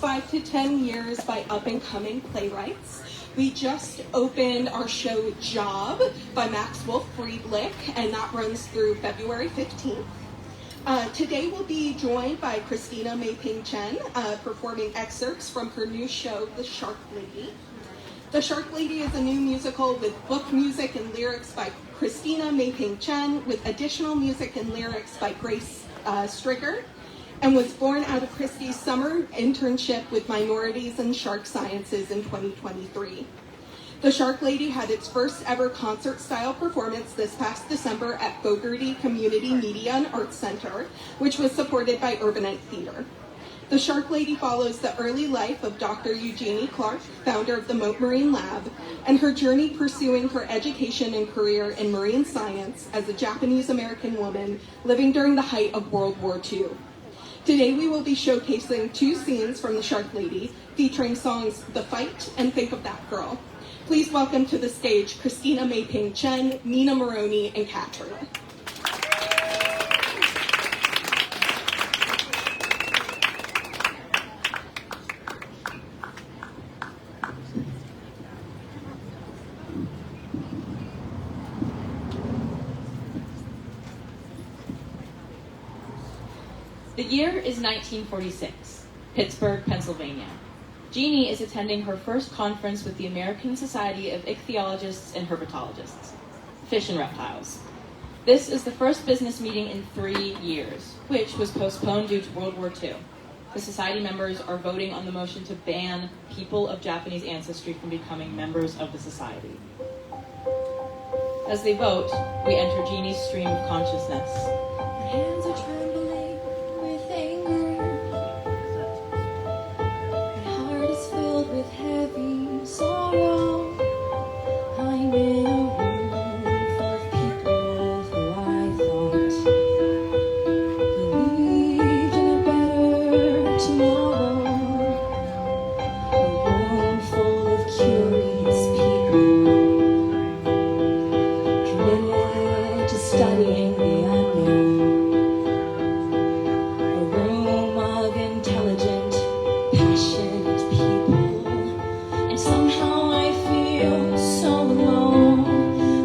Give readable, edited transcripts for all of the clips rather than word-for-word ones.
5 to 10 years by up-and-coming playwrights. We just opened our show Job by Maxwell Friedlich, and that runs through February 15th. Today we'll be joined by Christina Mei-Ping Chen, performing excerpts from her new show, The Shark Lady. The Shark Lady is a new musical with book music and lyrics by Christina Mei-Ping Chen, with additional music and lyrics by Grace Strigger, and was born out of Christie's summer internship with minorities in shark sciences in 2023. The Shark Lady had its first ever concert-style performance this past December at Fogarty Community Media and Arts Center, which was supported by Urbanite Theater. The Shark Lady follows the early life of Dr. Eugenie Clark, founder of the Mote Marine Lab, and her journey pursuing her education and career in marine science as a Japanese-American woman living during the height of World War II. Today we will be showcasing 2 scenes from The Shark Lady, featuring songs The Fight and Think of That Girl. Please welcome to the stage Christina Mei-Ping Chen, Nina Maroney, and Katrina. The year is 1946, Pittsburgh, Pennsylvania. Jeannie is attending her first conference with the American Society of Ichthyologists and Herpetologists, Fish and Reptiles. This is the first business meeting in 3 years, which was postponed due to World War II. The society members are voting on the motion to ban people of Japanese ancestry from becoming members of the society. As they vote, we enter Jeannie's stream of consciousness. Her hands are trembling with anger. My heart is filled with heavy sorrow. I'm in a room full of people who I thought believed in a better tomorrow. A room full of curious people committed to studying the unknown. A room of intelligent, passionate people, and somehow I feel so alone.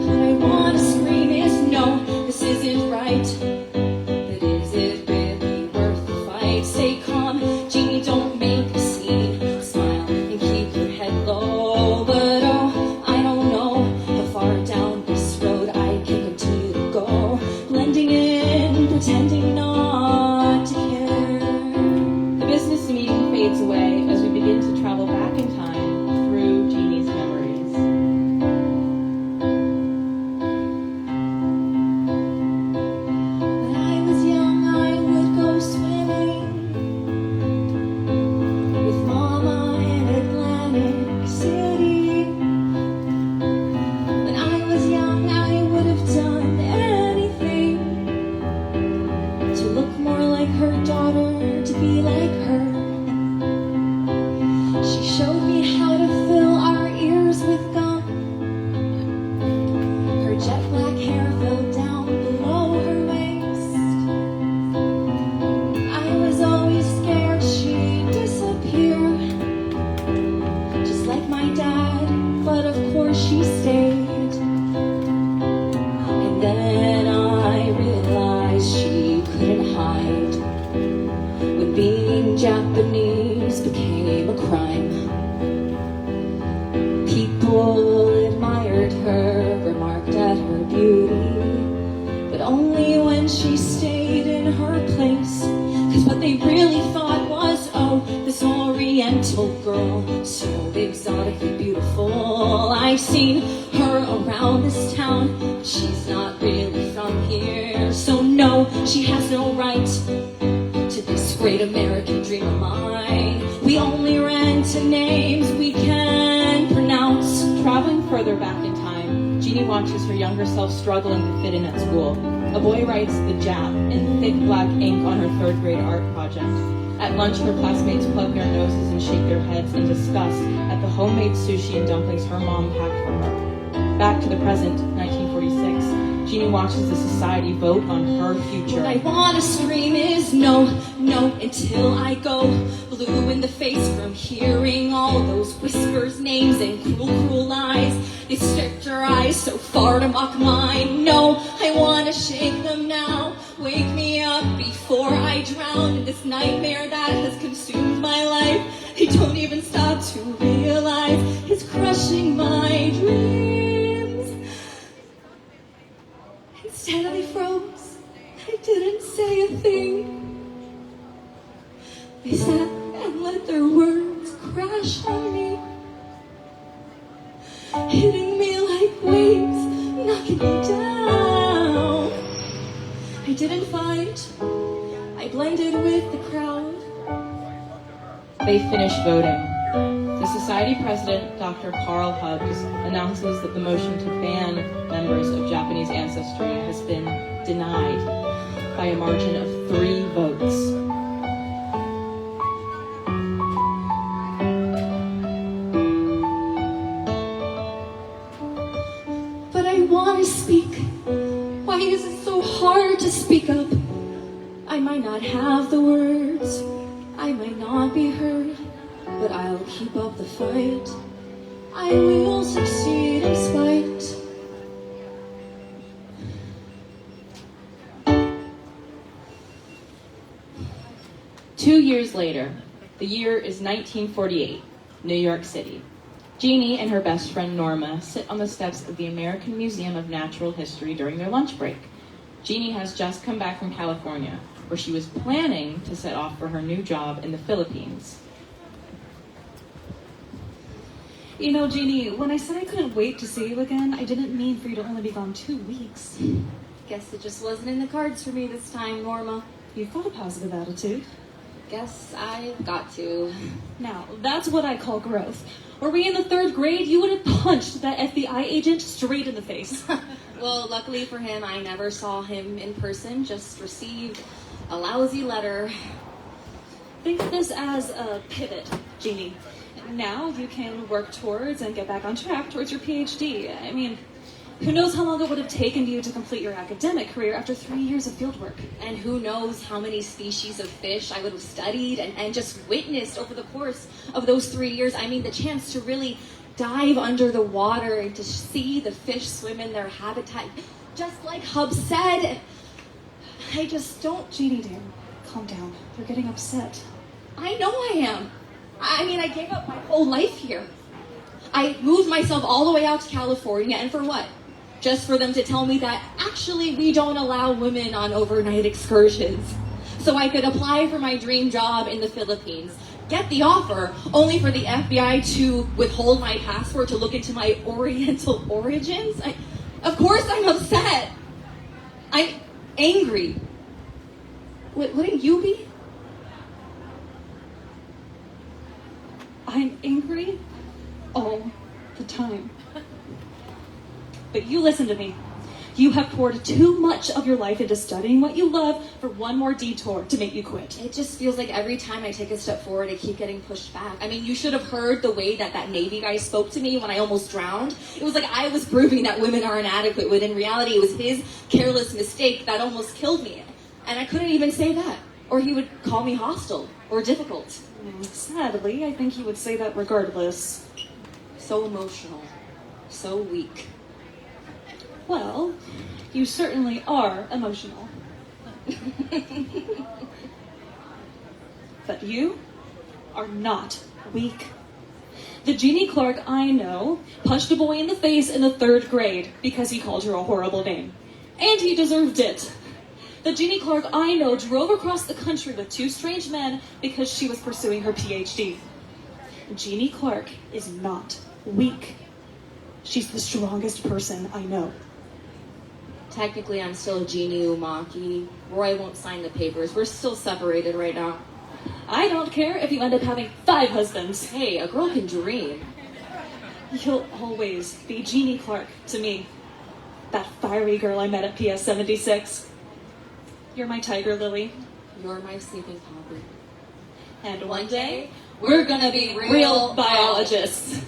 What I want to scream is no, this isn't right. But is it really worth the fight? Stay calm, Jeannie, don't make a scene. Smile and keep your head low. But oh, I don't know how far down this road I can continue to go. Blending in, pretending not to care. The business meeting fades away as we begin to travel back in time through Jeannie's memories. When I was young, I would go swimming with Mama in Atlantic City. When I was young, I would have done anything to look more like her daughter, to be like her. She showed me how to fill our ears with gum. Her jet black hair fell down below her waist. I was always scared she'd disappear, just like my dad, but of course she stayed. And then I realized she couldn't hide when being Japanese became a crime. People admired her, remarked at her beauty, but only when she stayed in her place. 'Cause what they really thought was, oh, this Oriental girl, so exotically beautiful. I've seen her around this town, but she's not really from here. So no, she has no right to this great American dream of mine. We only rent to names we can pronounce. Traveling further back in time, Jeannie watches her younger self struggling to fit in at school. A boy writes "The Jap" in thick black ink on her 3rd grade art project. At lunch, her classmates plug their noses and shake their heads in disgust at the homemade sushi and dumplings her mom packed for her. Back to the present, 1946, Jeannie watches the society vote on her future. What I wanna scream is no, no, until I go blue in the face from hearing all those whispers, names, and cruel, cruel lies. They stretch your eyes so far to mock mine. No, I wanna shake them now. Wake me up before I drown in this nightmare that has consumed my life. I don't even stop to realize it's crushing my dreams. Instead I froze. I didn't say a thing. They sat and let their words crash on me, hitting me like waves, knocking me down. I didn't fight. I blended with the crowd. They finish voting. The society president, Dr. Carl Hubbs, announces that the motion to ban members of Japanese ancestry has been denied by a margin of 3 votes. But I want to speak. Why is it so hard to speak up? I might not have the words, I might not be heard, but I'll keep up the fight. I will succeed in spite. Two years later, the year is 1948, New York City. Jeannie and her best friend Norma sit on the steps of the American Museum of Natural History during their lunch break. Jeannie has just come back from California, where she was planning to set off for her new job in the Philippines. You know, Jeannie, when I said I couldn't wait to see you again, I didn't mean for you to only be gone 2 weeks. Guess it just wasn't in the cards for me this time, Norma. You've got a positive attitude. Guess I've got to. Now, that's what I call growth. Were we in the 3rd grade, you would have punched that FBI agent straight in the face. Well, luckily for him, I never saw him in person, just received a lousy letter. Think of this as a pivot, Jeannie. Now you can work towards and get back on track towards your PhD. I mean, who knows how long it would have taken you to complete your academic career after 3 years of fieldwork. And who knows how many species of fish I would have studied and just witnessed over the course of those 3 years. I mean, the chance to really dive under the water and to see the fish swim in their habitat. Just like Hub said, I just don't... Jeannie, dear, calm down. You're getting upset. I know I am. I mean, I gave up my whole life here. I moved myself all the way out to California, and for what? Just for them to tell me that actually we don't allow women on overnight excursions. So I could apply for my dream job in the Philippines, get the offer, only for the FBI to withhold my passport to look into my Oriental origins. Of course I'm upset. I'm angry. Wouldn't you be? I'm angry all the time. But you listen to me. You have poured too much of your life into studying what you love for one more detour to make you quit. It just feels like every time I take a step forward, I keep getting pushed back. I mean, you should have heard the way that Navy guy spoke to me when I almost drowned. It was like I was proving that women are inadequate, when in reality it was his careless mistake that almost killed me. And I couldn't even say that. Or he would call me hostile or difficult. Sadly, I think he would say that regardless. So emotional. So weak. Well, you certainly are emotional. But you are not weak. The Jeannie Clark I know punched a boy in the face in the 3rd grade because he called her a horrible name. And he deserved it. The Jeannie Clark I know drove across the country with 2 strange men because she was pursuing her PhD. Jeannie Clark is not weak. She's the strongest person I know. Technically, I'm still Jeannie Umaki. Roy won't sign the papers. We're still separated right now. I don't care if you end up having 5 husbands. Hey, a girl can dream. You'll always be Jeannie Clark to me. That fiery girl I met at PS 76. You're my tiger lily. You're my sleeping poppy. And one day, we're gonna be real biologists.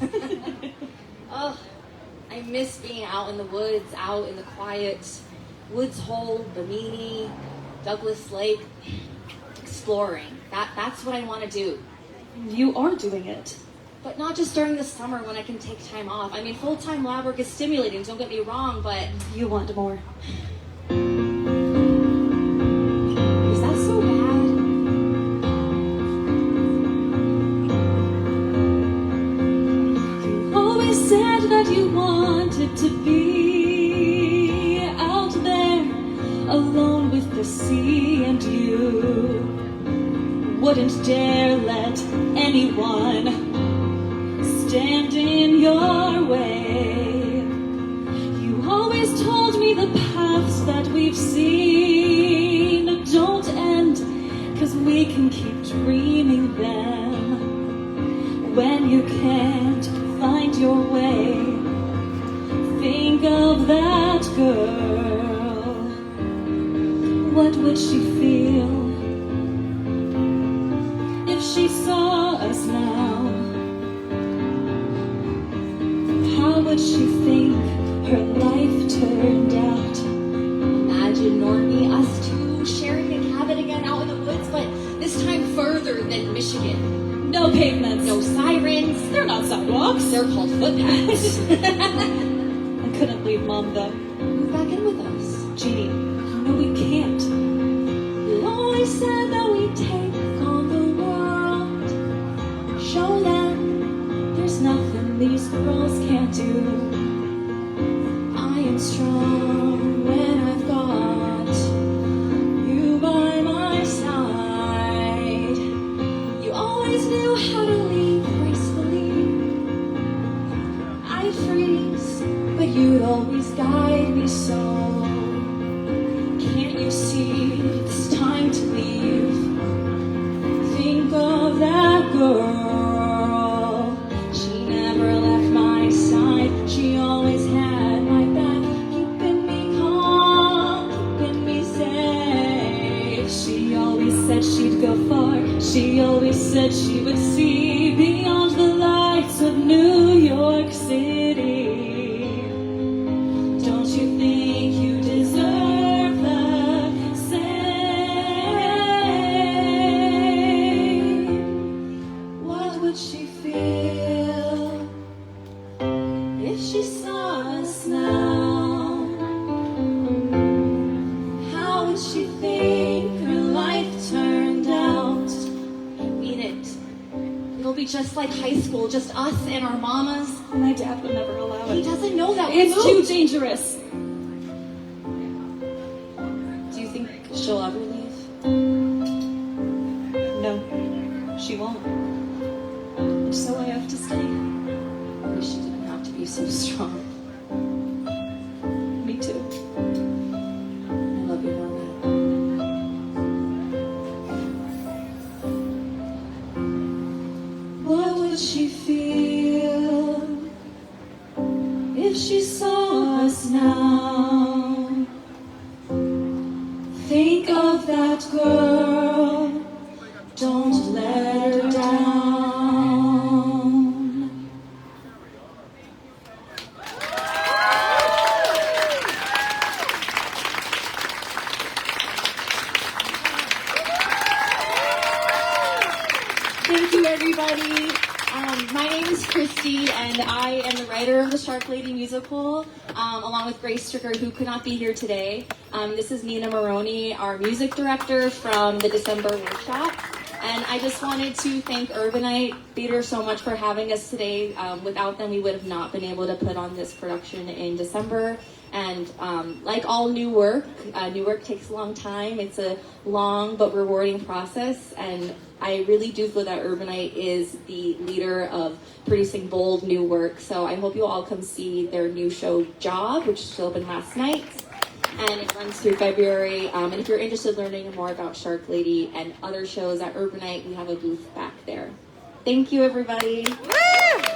Oh, I miss being out in the woods, out in the quiet. Woods Hole, Bimini, Douglas Lake, exploring. That's what I want to do. You are doing it. But not just during the summer when I can take time off. I mean, full-time lab work is stimulating, don't get me wrong, but... You want more. Is that so bad? You always said that you wanted to be out there, alone with the sea, and you wouldn't dare let anyone stand in your way. You always told me the paths that we've seen don't end, 'cause we can keep dreaming them. When you can't find your way, think of that girl. What would she feel if she saw us now? How would she think her life turned out? Imagine, Normie, us two sharing a cabin again out in the woods, but this time further than Michigan. No pavements. No sirens. They're not sidewalks. They're called footpaths. I couldn't leave Mom, though. Move back in with us. Jeannie, you know we can't. You always said that we'd take on the world. Show them there's nothing these girls can't do. I am strong when I've got you by my side. You always knew how to leave gracefully. I'd freeze, but you'd always guide me so. Can't you see it's time to leave? Think of that girl. She never left my side. She always had my back, keeping me calm, keeping me safe. She always said she'd go far. She always said she would see beyond the lights of New York City. Don't you think you deserve the same? What would she feel if she saw us now? How would she think her life turned out? I mean it. It'll be just like high school, just us and our mamas. My dad would never allow He it. doesn't know that we It's too moved. dangerous. Do you think she'll ever leave? No, she won't. And so I have to stay. I wish she didn't have to be so strong. Me too. I love you, Norma. What would she feel if she saw us now? Think of that girl, don't let her down. Thank you, everybody. My name is Christy, and I am the writer of the Shark Lady musical, along with Grace Stricker, who could not be here today. This is Nina Maroney, our music director from the December workshop. And I just wanted to thank Urbanite Theater so much for having us today. Without them, we would have not been able to put on this production in December. And like all new work takes a long time. It's a long but rewarding process. And I really do feel that Urbanite is the leader of producing bold new work. So I hope you all come see their new show, Job, which just opened last night. And it runs through February. And if you're interested in learning more about Shark Lady and other shows at Urbanite, we have a booth back there. Thank you, everybody. Woo!